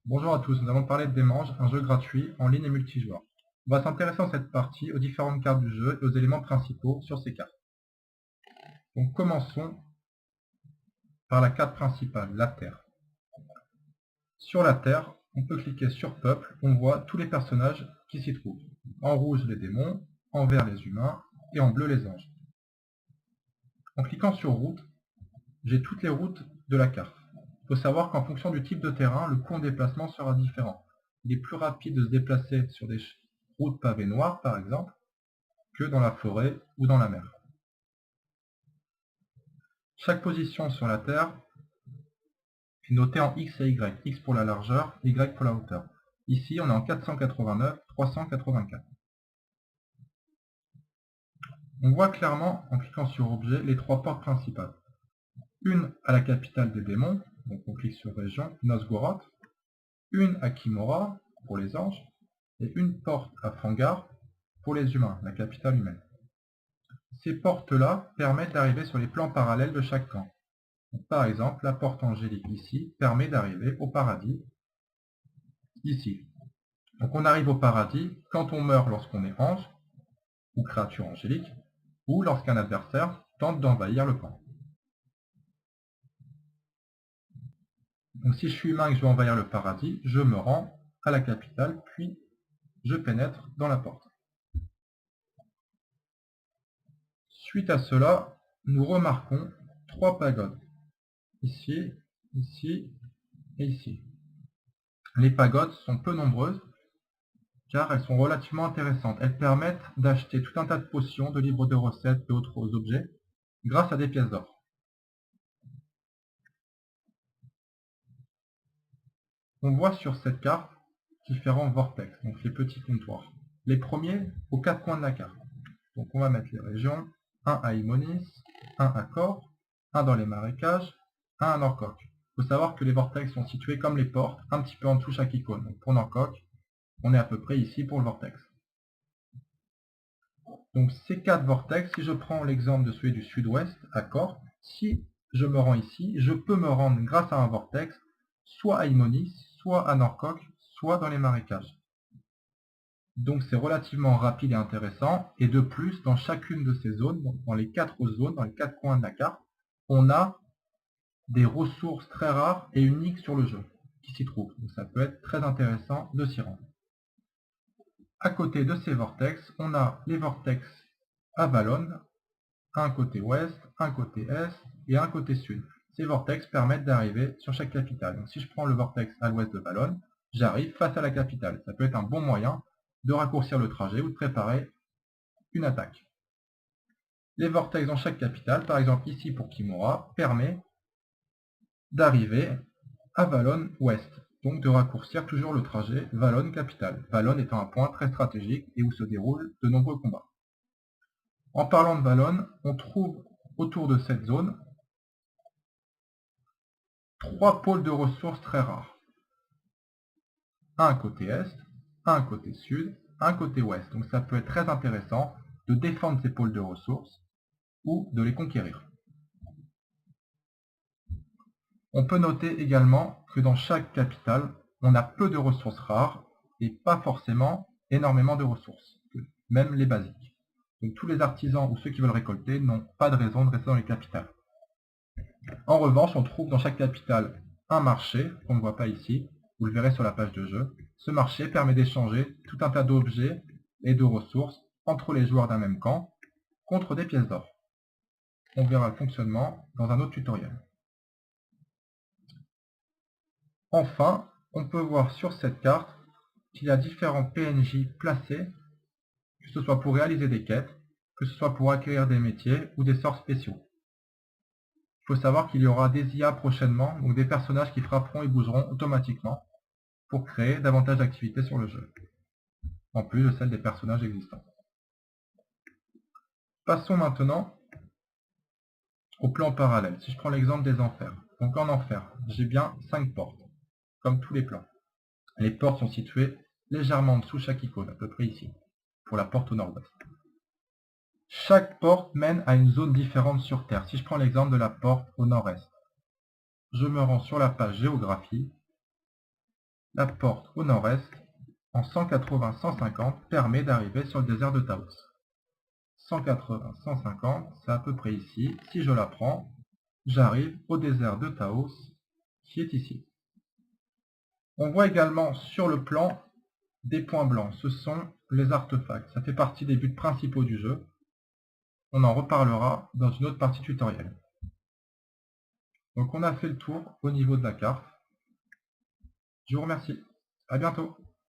Bonjour à tous, nous allons parler de Démange, un jeu gratuit, en ligne et multijoueur. On va s'intéresser dans cette partie aux différentes cartes du jeu et aux éléments principaux sur ces cartes. Donc commençons par la carte principale, la Terre. Sur la Terre, on peut cliquer sur Peuple, on voit tous les personnages qui s'y trouvent. En rouge les démons, en vert les humains et en bleu les anges. En cliquant sur Route, j'ai toutes les routes de la carte. Il faut savoir qu'en fonction du type de terrain, le coût en déplacement sera différent. Il est plus rapide de se déplacer sur des routes pavées noires, par exemple, que dans la forêt ou dans la mer. Chaque position sur la Terre est notée en X et Y. X pour la largeur, Y pour la hauteur. Ici, on est en 489, 384. On voit clairement, en cliquant sur Objet, les trois portes principales. Une à la capitale des démons, donc on clique sur Région, Nosgoroth. Une à Kimora, pour les anges. Et une porte à Fangar, pour les humains, la capitale humaine. Ces portes-là permettent d'arriver sur les plans parallèles de chaque camp. Donc, par exemple, la porte angélique ici permet d'arriver au paradis ici. Donc on arrive au paradis quand on meurt lorsqu'on est ange ou créature angélique ou lorsqu'un adversaire tente d'envahir le camp. Donc si je suis humain et que je veux envahir le paradis, je me rends à la capitale puis je pénètre dans la porte. Suite à cela, nous remarquons trois pagodes. Ici, ici et ici. Les pagodes sont peu nombreuses car elles sont relativement intéressantes. Elles permettent d'acheter tout un tas de potions, de livres de recettes et autres objets grâce à des pièces d'or. On voit sur cette carte différents vortex, donc les petits comptoirs. Les premiers aux quatre coins de la carte. Donc on va mettre les régions, un à Imonis, un à Kor, un dans les marécages, un à Norcock. Il faut savoir que les vortex sont situés comme les portes, un petit peu en dessous chaque icône. Donc pour Norcock, on est à peu près ici pour le vortex. Donc ces quatre vortex, si je prends l'exemple de celui du sud-ouest, à Kor, si je me rends ici, je peux me rendre grâce à un vortex, soit à Imonis, soit à Norcock, soit dans les marécages. Donc c'est relativement rapide et intéressant. Et de plus, dans chacune de ces zones, dans les quatre zones, dans les quatre coins de la carte, on a des ressources très rares et uniques sur le jeu qui s'y trouvent. Donc ça peut être très intéressant de s'y rendre. À côté de ces vortex, on a les vortex à Valon, un côté ouest, un côté est et un côté sud. Ces vortex permettent d'arriver sur chaque capitale. Donc si je prends le vortex à l'ouest de Valon, j'arrive face à la capitale. Ça peut être un bon moyen de raccourcir le trajet ou de préparer une attaque. Les vortex dans chaque capitale, par exemple ici pour Kimura, permet d'arriver à Valon ouest, donc de raccourcir toujours le trajet Valon capitale. Valon étant un point très stratégique et où se déroulent de nombreux combats. En parlant de Valon, on trouve autour de cette zone trois pôles de ressources très rares. Un côté est, un côté sud, un côté ouest. Donc ça peut être très intéressant de défendre ces pôles de ressources ou de les conquérir. On peut noter également que dans chaque capitale, on a peu de ressources rares et pas forcément énormément de ressources, même les basiques. Donc tous les artisans ou ceux qui veulent récolter n'ont pas de raison de rester dans les capitales. En revanche, on trouve dans chaque capitale un marché, qu'on ne voit pas ici, vous le verrez sur la page de jeu. Ce marché permet d'échanger tout un tas d'objets et de ressources entre les joueurs d'un même camp contre des pièces d'or. On verra le fonctionnement dans un autre tutoriel. Enfin, on peut voir sur cette carte qu'il y a différents PNJ placés, que ce soit pour réaliser des quêtes, que ce soit pour acquérir des métiers ou des sorts spéciaux. Il faut savoir qu'il y aura des IA prochainement, donc des personnages qui frapperont et bougeront automatiquement pour créer davantage d'activités sur le jeu, en plus de celles des personnages existants. Passons maintenant au plan parallèle. Si je prends l'exemple des enfers, donc en enfer, j'ai bien 5 portes, comme tous les plans. Les portes sont situées légèrement en dessous chaque icône, à peu près ici, pour la porte au nord-ouest. Chaque porte mène à une zone différente sur Terre. Si je prends l'exemple de la porte au nord-est, je me rends sur la page géographie La porte au nord-est, en 180-150, permet d'arriver sur le désert de Taos. 180-150, c'est à peu près ici. Si je la prends, j'arrive au désert de Taos, qui est ici. On voit également sur le plan des points blancs. Ce sont les artefacts. Ça fait partie des buts principaux du jeu. On en reparlera dans une autre partie tutoriel. Donc on a fait le tour au niveau de la carte. Je vous remercie. À bientôt.